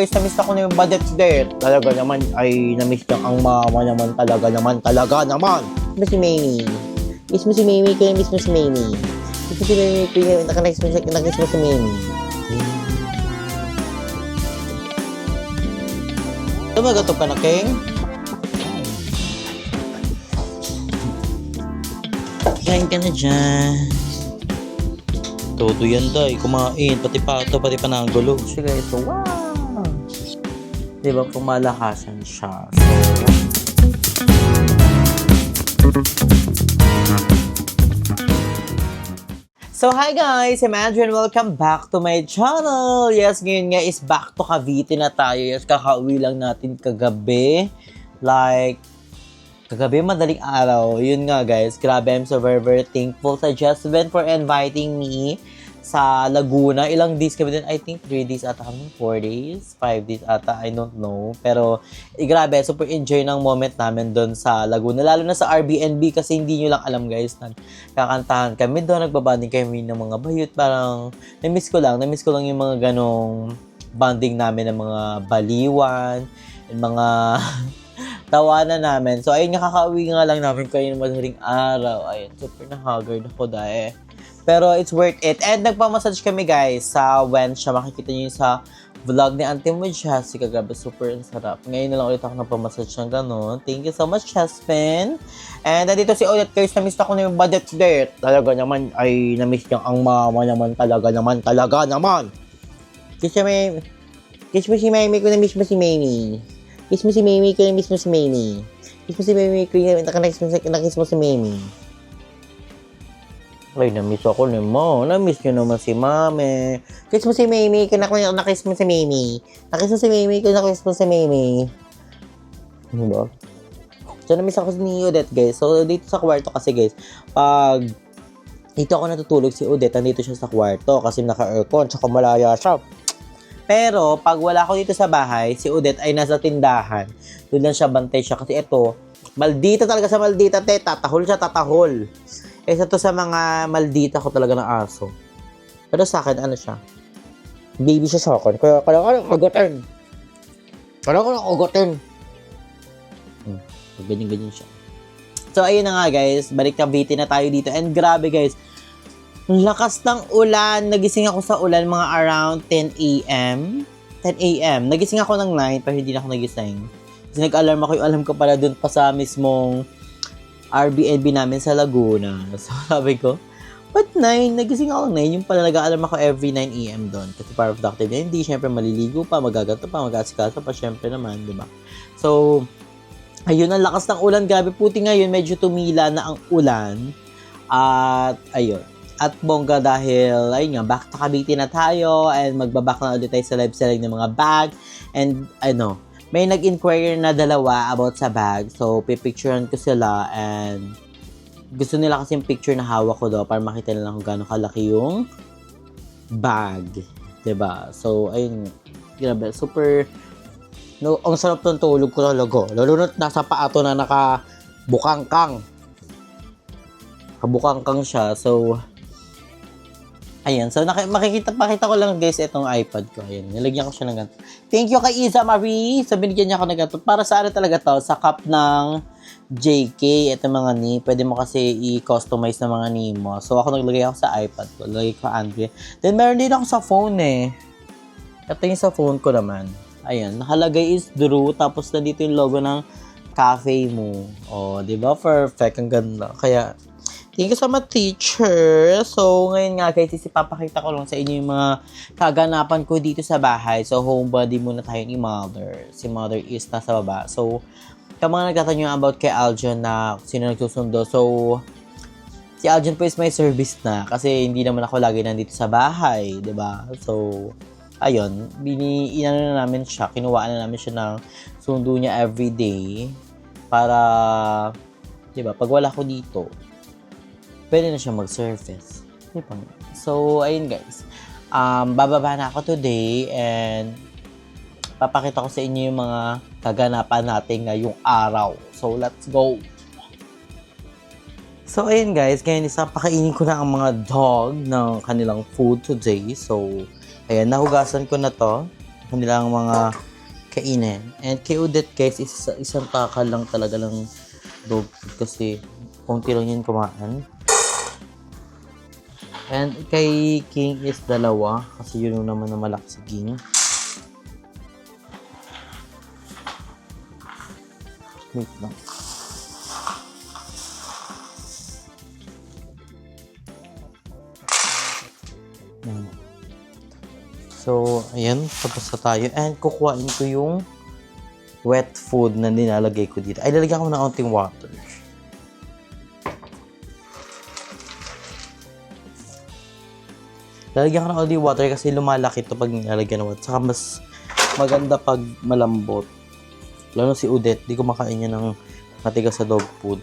Guys, na-miss ako na yung Badets Death. Talaga naman ay na-miss niya ang mama naman talaga naman. Miss si Mamie. Miss mo si Mamie, kaya miss mo si Mamie. Miss mo si Mamie, kaya nakamiss mo si Mamie. Tumagato ka na, King? Kain ka na dyan. Todo yan, day. Kumain. Pati pato, pati pananggulo. So guys, so wow! Diba, pumalakasan siya. So, hi guys! Imagine, welcome back to my channel! Yes, ngayon nga is back to Cavite na tayo. Yes, kakauwi lang natin kagabi. Kagabi, madaling araw. Yun nga guys, grabe, I'm so very, very thankful sa Justben for inviting me sa Laguna. Ilang days kami din? I think 3 days ata kami. 4 days? 5 days ata? I don't know. Pero, grabe, super enjoy ng moment namin doon sa Laguna. Lalo na sa Airbnb kasi hindi nyo lang alam guys. Kakantahan kami doon. Nagbabanding kami ng mga bayot. Parang, na-miss ko lang yung mga ganong bonding namin ng mga baliwan. Yung mga tawanan namin. So, ayun, kakauwi nga lang namin kayo ng madaling araw. Ayun, super na-haggard ako dahil. Pero it's worth it. And nagpamassage kami guys sa Wensha. Makikita nyo yun sa vlog ni Auntie mo, Jessie. Kagabi, super ang sarap. Ngayon na lang ulit ako nagpamassage ng gano'n. Thank you so much, Jasmine. And nandito si Odette guys. Na-miss ako na yung Badets Death. Talaga naman ay na-miss niya ang mama naman talaga naman. Kiss mo si Mamie kung na-miss mo si Mamie. Kiss mo si Mamie kung na-miss mo si Mamie. Kiss mo si Mamie kung na-kiss mo si Mamie. Ay, na-miss ako naman. Na-miss nyo naman si Mami. Kiss mo si Mamie kung na-kiss mo si Mamie. Na-kiss mo si Mamie kung na-kiss mo si Mamie. Ano ba? So, na-miss ako ni Odette, guys. So, dito sa kwarto kasi, guys, pag dito ako natutulog si Odette, nandito siya sa kwarto kasi naka-aircon, tsaka malaya siya. Pero, pag wala ako dito sa bahay, si Odette ay nasa tindahan. Doon lang siya, bantay siya. Kasi ito, maldita talaga sa maldita, te. Tatahol. Isa to sa mga maldita ko talaga ng aso. Pero sa akin, ano siya? Baby siya sa akin. Kaya kailangan ugutin. Ganyan siya. So, ayun na nga guys. Balik Cavite na tayo dito. And grabe guys. Ang lakas ng ulan. Nagising ako sa ulan mga around 10 a.m. Nagising ako ng 9 pero hindi na ako nagising. Kasi nag-alarm ako. Yung alarm ko pala dun pa sa mismong Airbnb namin sa Laguna. So, sabi ko, ba't 9? Nagising ako ng 9. Yung pala nag-aalarm ako every 9 a.m. doon. Kasi para productive na hindi. Siyempre, maliligo pa, magaganto pa, mag-asikasa pa. Siyempre naman, di ba? So, ayun, ang lakas ng ulan. Grabe, puti ngayon, medyo tumila na ang ulan. At, ayun. At bongga dahil, ayun nga, back to Cavite na tayo. And magbaback na ulit tayo sa live selling ng mga bag. And, may nag-inquire na dalawa about sa bag. So, pipicturean ko sila and gusto nila kasi yung picture na hawak ko daw para makita nila kung gaano kalaki yung bag. Diba? So, ayun. Grabe. Super, ang sarap ng tulog ko talaga. Lalo na nasa paato na nakabukangkang. Kabukangkang siya. So, ayan. So, pakita ko lang guys itong iPad ko. Ayan. Nilagyan ko siya ng ganito. Thank you kay Isa Marie. So, binigyan niya ako ng ganito. Para sa talaga to? Sa cup ng JK. Ito mga ni. Pwede mo kasi i-customize na mga ni mo. So, ako naglagay ako sa iPad ko. Lagay ko Andre. Then, meron din ako sa phone eh. Ito yung sa phone ko naman. Ayan. Nakalagay is Drew. Tapos, nandito yung logo ng cafe mo. O, diba? Perfect. Ang ganda. Kaya, thank you so much, teacher. So, ngayon nga guys, ipapakita ko lang sa inyo yung mga kaganapan ko dito sa bahay. So, homebody muna tayo ni Mother. Si Mother is nasa baba. So, yung mga nagtatanong about kay Aljon na sino nagsusundo. So, si Aljon po is may service na kasi hindi naman ako lagi nandito sa bahay, 'di ba? So, ayun, inano na namin siya, kinuwaan na namin siya ng sundo niya everyday para, 'di ba, pag wala ko dito, pwede na siya mag-surface. Diba? So, ayun guys. Bababa na ako today and papakita ko sa inyo yung mga kaganapan natin ngayong araw. So, let's go! So, ayun guys. Ngayon pakainin ko na ang mga dog ng kanilang food today. So, ayan, nahugasan ko na to. kanilang mga kainin. And kay Odette guys, isang takal lang talaga ng dog food kasi konti lang yun kumain. And kay King is 2 kasi yun naman na malaki si King. Wait lang. So, ayan, tapos na tayo. And kukuhain ko yung wet food na nilalagay ko dito. Ay, lalagyan ko ng onting water. Lalagyan ko ng onting water kasi lumalaki ito pag nilalagyan ng water. Saka mas maganda pag malambot. Lalo si Odette, di kumakain niya ng matigas sa dog food.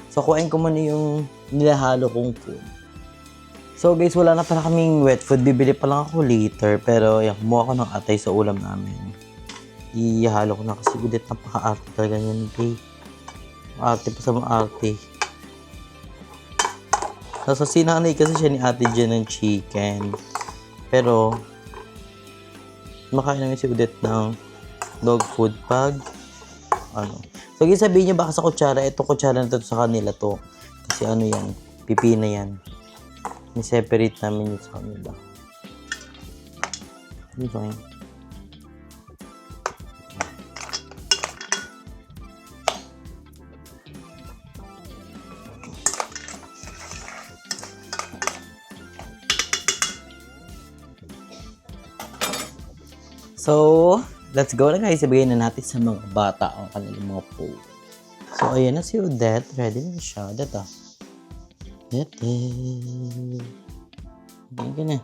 So, kuhain ko muna yung nilahalo kong food. So guys, wala na pala kaming wet food. Bibili pa lang ako later. Pero yan, kumuha ko ng atay sa ulam namin. Ihalo ko na kasi Odette, napaka-arte talaga yan. Okay? Arte pa sa mga arte. Nasa sinanay kasi siya ni ate dyan ng chicken. Pero, makain namin si Odette ng dog food pag ano. So guys, sabihin niyo baka sa kutsara. Ito kutsara na to sa kanila to. Kasi ano yan, pipina yan. Ni-separate namin yung sa kanila. Di ba yun? So, let's go na guys. Sabihin na natin sa mga bata ang kanilang mga food. So, ayan na si Odette. Ready na siya. Odette ah. Odette. Ganyan ka na.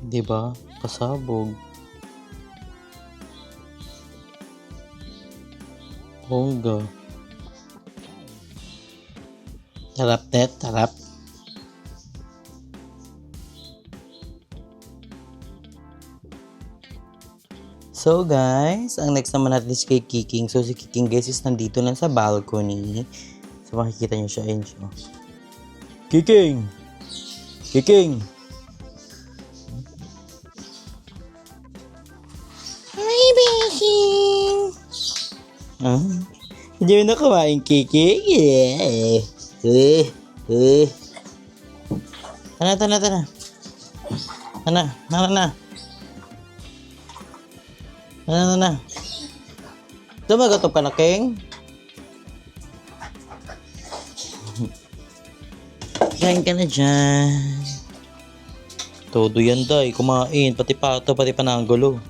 Diba? Pasabog. Bongga. Tarap, net. Tarap. So guys, ang next naman natin is kay Kiking. So si Kiking guys is nandito na sa balcony. So makikita niyo siya. Ayun siya. Kiking! Kiking! Hi, Kiking! Hindi mo na kumain, Kiking? Yeah. Tana. Tana. Na. Dumagatok ka na, King? Kain ka na dyan. Todo yan, day. Kumain. Pati pato, pati pananggulo.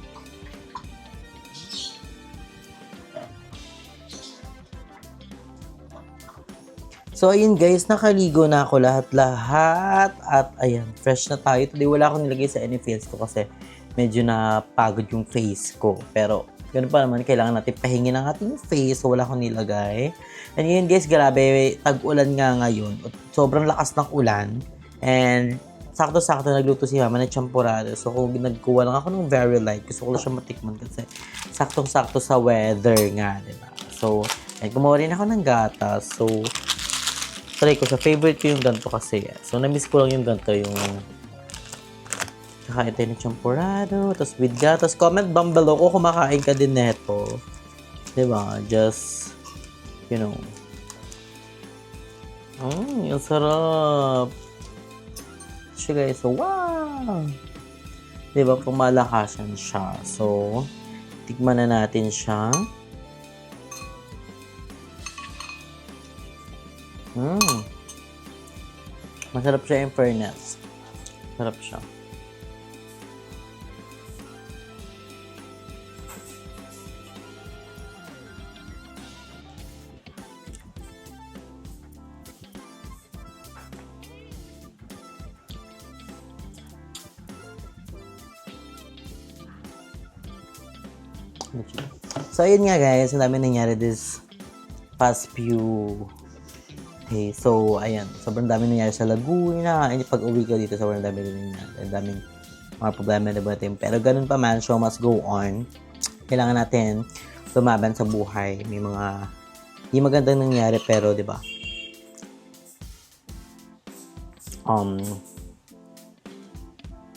So, ayun guys. Nakaligo na ako lahat. At ayan, fresh na tayo. Today, wala akong nilagay sa any face ko kasi medyo napagod yung face ko. Pero, ganun pa naman, kailangan natin pahingin ang ating face. So, wala akong nilagay. And yun guys, grabe, tag-ulan nga ngayon. Sobrang lakas ng ulan. And, sakto-sakto nagluto si mama ng champurado. So, kung nagkuha lang ako ng very light, gusto ko lang siya matikman kasi saktong-sakto sa weather nga, diba? So, and kumuha rin ako ng gatas. So, try ko sa favorite ko yung ganito kasi. So, na-miss ko lang yung ganito, yung kakain tayo ng champurado, tapos with gatas. Comment down below kung kumakain ka din neto. Diba? Just, you know. Ang sarap. So guys, so wow! Diba? Pumalakasan siya. So, tikman na natin siya. Masarap siya in fairness. Masarap siya. So, ayun nga guys, ang dami nangyari this past few days. So, ayan, sobrang dami nangyari sa Laguna. And pag uwi ko dito, sobrang dami rin nangyari. Ang daming mga problema na natin. Pero ganun pa man, show must go on. Kailangan natin lumaban sa buhay. May mga hindi magandang nangyari, pero di ba? um,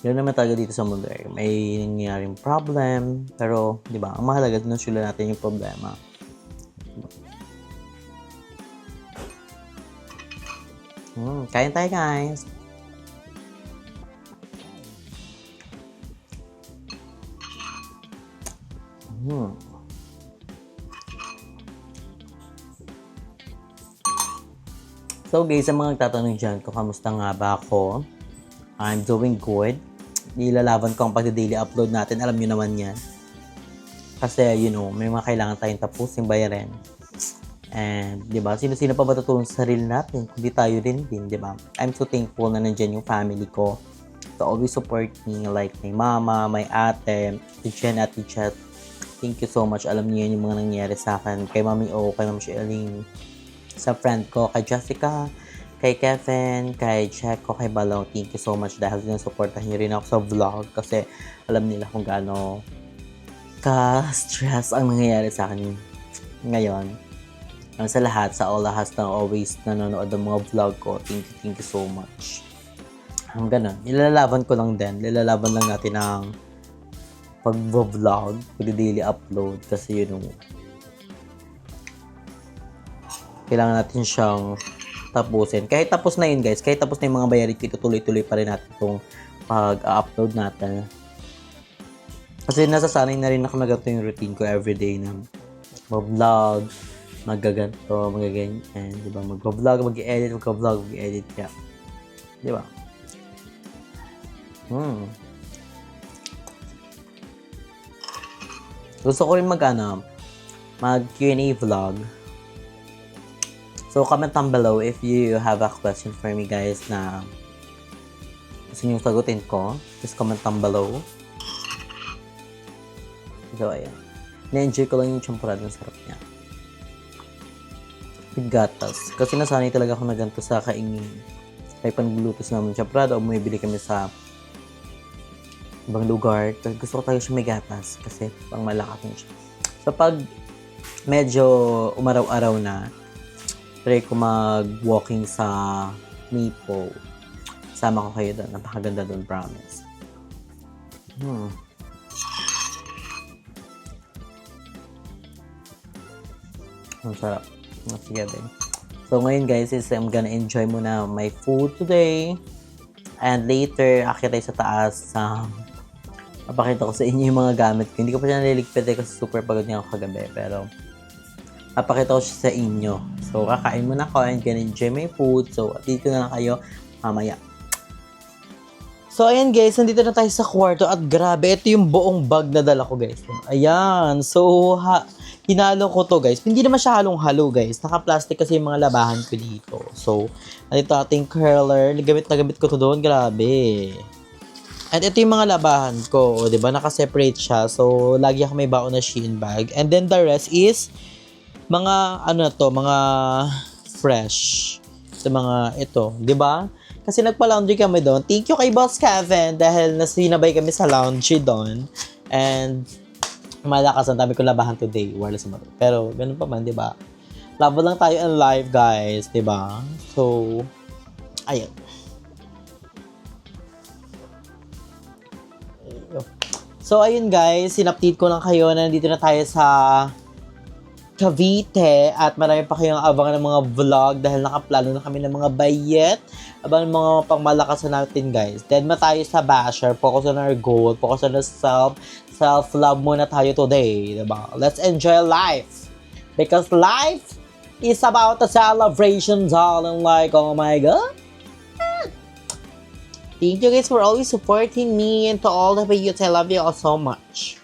yun naman talaga dito sa mundo eh. May nangyayaring problem, pero, di ba, ang mahalaga, sinusula natin yung problema. Kain tayo, guys. So guys, sa mga nagtatanong dyan kung kamusta nga ba ako, I'm doing good. Nilalaban ko ang pag-daily upload natin. Alam nyo naman yan. Kasi, may mga kailangan tayong tapusin, bayarin. And, di ba, sino-sino pa ba tutulong sa sarili natin? Kundi tayo din, di ba? I'm so thankful na nandyan yung family ko. So, always support me, like my mama, my ate, Jen at Chat. Thank you so much. Alam niyo yun yung mga nangyari sa akin. Kay Mami O, kay Mami Shelling, sa friend ko, kay Jessica, kay Kevin, kay Checo, kay Balong. Thank you so much dahil sinusuportahan niyo rin ako sa vlog kasi alam nila kung gaano ka-stress ang nangyayari sa akin ngayon. Sa lahat, sa all lahas na always nanonood ng mga vlog ko, thank you so much. Ang ganun. Nilalaban ko lang din. Nilalaban lang natin ang pag-vlog, pag-daily upload kasi kailangan natin siyang tapusin. Kahit tapos na yun guys, kahit tapos na yung mga bayarin ko, tuloy-tuloy pa rin natin itong pag-upload natin. Kasi nasasanay na rin ako na ganito yung routine ko everyday na mag-vlog, magaganto, magaganyan, di ba? Mag-vlog, mag-edit, mag-vlog, mag-edit, kaya. Di ba? Gusto ko rin mag-Q&A vlog. So, comment down below if you have a question for me, guys, na gusto nyo sagutin ko. Just comment down below. So, ayan. Na-enjoy ko lang yung champurado. Ang sarap niya. With gatas. Kasi nasanay talaga ako na ganito sa kaingin. Kaya panglulutos namin champurado o bumibili kami sa ibang lugar. Gusto ko talaga siya may gatas kasi pang malakas siya. So, pag medyo umaraw-araw na, try ko mag-walking sa Maple. Sama ko kayo doon. Napakaganda doon, promise. Ang sarap. Sige din. So, ngayon guys, I'm gonna enjoy muna my food today. And later, akit tayo sa taas. Mapakita ko sa inyo yung mga gamit ko. Hindi ko pa siya naliligpit kasi super pagod niya ako kagabi. Pero, mapakita ko siya sa inyo. So, kakain muna ako and gonna enjoy my food. So, update ko na lang kayo mamaya. So, ayan guys, nandito na tayo sa kwarto at grabe, ito yung buong bag na dala ko guys. Ayan. So, hinalo ko to guys. Hindi naman siya halong-halo guys. Naka-plastic kasi yung mga labahan ko dito. So, nandito ating curler. Gamit na gamit ko to doon. Grabe. And ito yung mga labahan ko. O, diba? Naka-separate siya. So, lagi ako may baon na Shein bag. And then the rest is mga mga fresh sa mga ito, 'di ba? Kasi nagpa-laundry kami doon. Thank you kay Boss Kevin dahil nasinabay kami sa laundry doon. And malakas ang dami ko labahan today, wireless mo. Pero ganun pa man, 'di ba? Labo lang tayo in live, guys, 'di ba? So ayun. So ayun guys, sinupdate ko lang kayo na nandito na tayo sa Cavite at marami pa kayong abangan ng mga vlog dahil nakaplano na kami ng mga bayet. Abangan ng mga pangmalakasan natin guys. Then tayo sa basher, focus on our goal, focus on ourselves, self-love muna tayo today, diba? Let's enjoy life. Because life is about the celebration, darling, like, oh my God. Thank you guys for always supporting me and to all of you. I love you all so much.